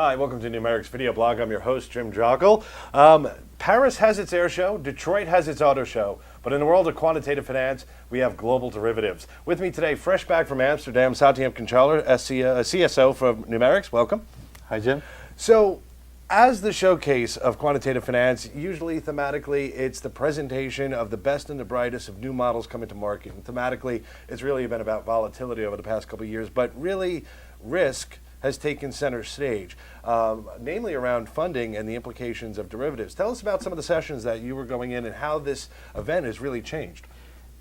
Hi, welcome to Numerix Video Blog. I'm your host, Jim Jockel. Paris has its air show, Detroit has its auto show, but in the world of quantitative finance, we have global derivatives. With me today, fresh back from Amsterdam, Sathiam Conchaler, CSO from Numerix. Welcome. Hi, Jim. So, as the showcase of quantitative finance, usually thematically, it's the presentation of the best and the brightest of new models coming to market. And thematically, it's really been about volatility over the past couple of years, but really, risk has taken center stage, namely around funding and the implications of derivatives. Tell us about some of the sessions that you were going in and how this event has really changed.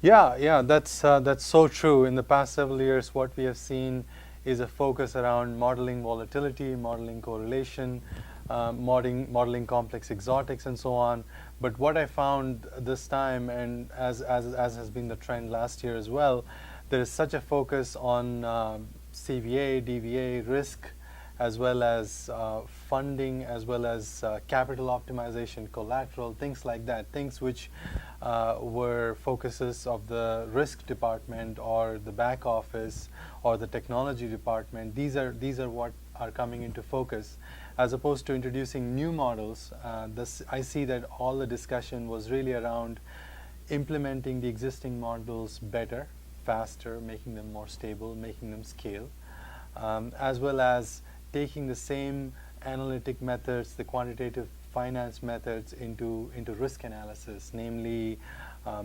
Yeah, that's so true. In the past several years, what we have seen is a focus around modeling volatility, modeling correlation, modeling complex exotics, and so on. But what I found this time, and as has been the trend last year as well, there is such a focus on CVA, DVA, risk, as well as funding, as well as capital optimization, collateral, things like that, things which were focuses of the risk department or the back office or the technology department. These are what are coming into focus. As opposed to introducing new models, I see that all the discussion was really around implementing the existing models better, faster, making them more stable, making them scale, as well as taking the same analytic methods, the quantitative finance methods into risk analysis, namely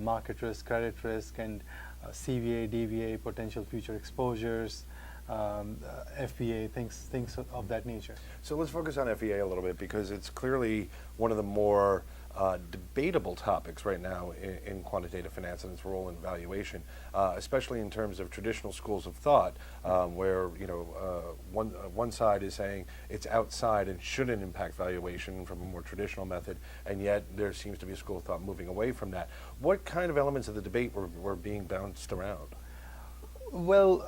market risk, credit risk, and CVA, DVA, potential future exposures, FVA, things of that nature. So let's focus on FVA a little bit because it's clearly one of the more debatable topics right now in quantitative finance and its role in valuation, especially in terms of traditional schools of thought, where one side is saying it's outside and shouldn't impact valuation from a more traditional method, and yet there seems to be a school of thought moving away from that. What kind of elements of the debate were being bounced around? Well,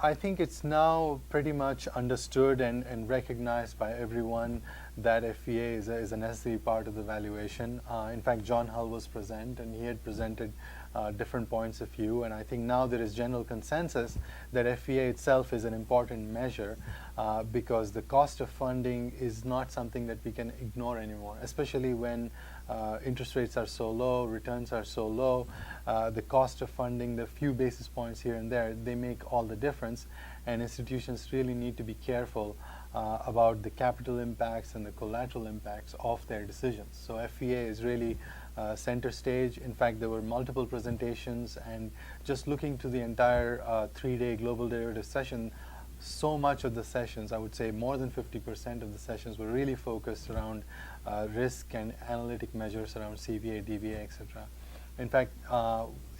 I think it's now pretty much understood and recognized by everyone that FVA is a necessary part of the valuation. In fact, John Hull was present and he had presented different points of view, and I think now there is general consensus that FVA itself is an important measure because the cost of funding is not something that we can ignore anymore, especially when interest rates are so low, returns are so low. The cost of funding, the few basis points here and there, they make all the difference, and institutions really need to be careful about the capital impacts and the collateral impacts of their decisions. So FVA is really center stage. In fact, there were multiple presentations, and just looking to the entire 3-day global derivative session, so much of the sessions, I would say more than 50% of the sessions were really focused around risk and analytic measures around CVA, DVA, etc. In fact,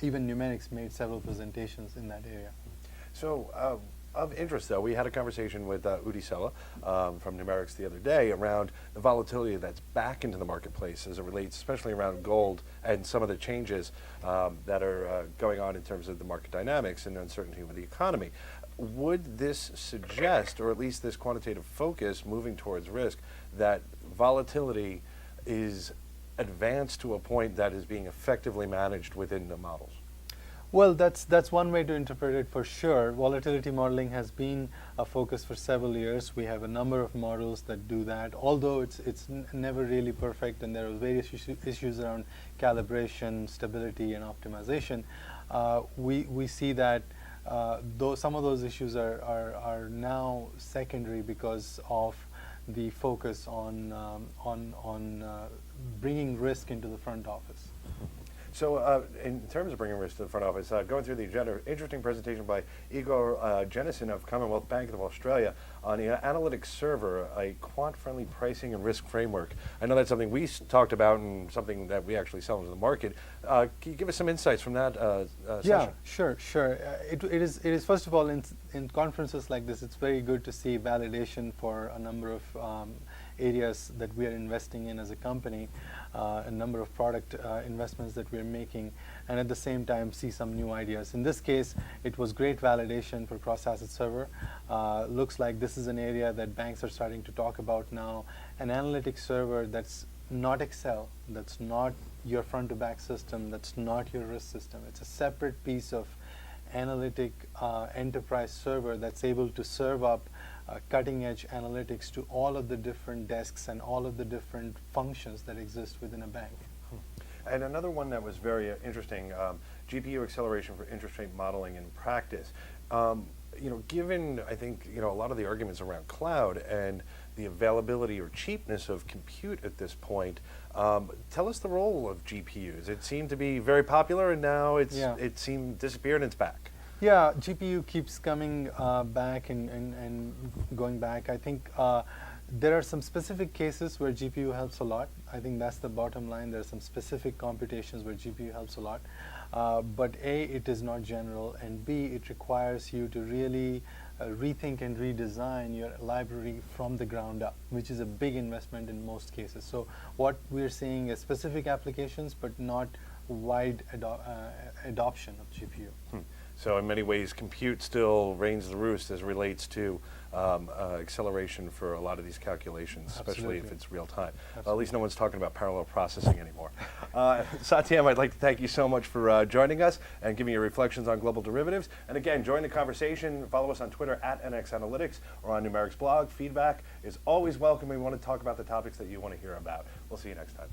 even Numerix made several presentations in that area. So, of interest, though, we had a conversation with Udi Sella from Numerix the other day around the volatility that's back into the marketplace as it relates, especially around gold and some of the changes that are going on in terms of the market dynamics and uncertainty with the economy. Would this suggest, or at least this quantitative focus moving towards risk, that volatility is advanced to a point that is being effectively managed within the models? Well, that's one way to interpret it for sure. Volatility modeling has been a focus for several years. We have a number of models that do that, although it's never really perfect, and there are various issues around calibration, stability, and optimization. We see that though some of those issues are now secondary because of the focus on bringing risk into the front office. So in terms of bringing risk to the front office, going through the agenda, interesting presentation by Igor Jennison of Commonwealth Bank of Australia on the analytics server, a quant-friendly pricing and risk framework. I know that's something we talked about and something that we actually sell into the market. Can you give us some insights from that Yeah, session? sure. It is first of all, in conferences like this, it's very good to see validation for a number of areas that we are investing in as a company, a number of product investments that we're making, and at the same time see some new ideas. In this case, it was great validation for cross-asset server. Looks like this is an area that banks are starting to talk about now, an analytics server that's not Excel, that's not your front-to-back system, that's not your risk system. It's a separate piece of analytic enterprise server that's able to serve up cutting-edge analytics to all of the different desks and all of the different functions that exist within a bank. And another one that was very interesting, GPU acceleration for interest rate modeling in practice. Given, I think, a lot of the arguments around cloud and the availability or cheapness of compute at this point, tell us the role of GPUs. It seemed to be very popular, and now it seemed disappeared and it's back. Yeah, GPU keeps coming back and going back. I think there are some specific cases where GPU helps a lot. I think that's the bottom line. There are some specific computations where GPU helps a lot. But A, it is not general, and B, it requires you to really rethink and redesign your library from the ground up, which is a big investment in most cases. So what we're seeing is specific applications, but not wide adoption of GPU. So in many ways, compute still reigns the roost as it relates to acceleration for a lot of these calculations, especially if it's real time. At least no one's talking about parallel processing anymore. Satyam, I'd like to thank you so much for joining us and giving your reflections on global derivatives. And again, join the conversation. Follow us on Twitter at NX Analytics or on Numerix blog. Feedback is always welcome. We want to talk about the topics that you want to hear about. We'll see you next time.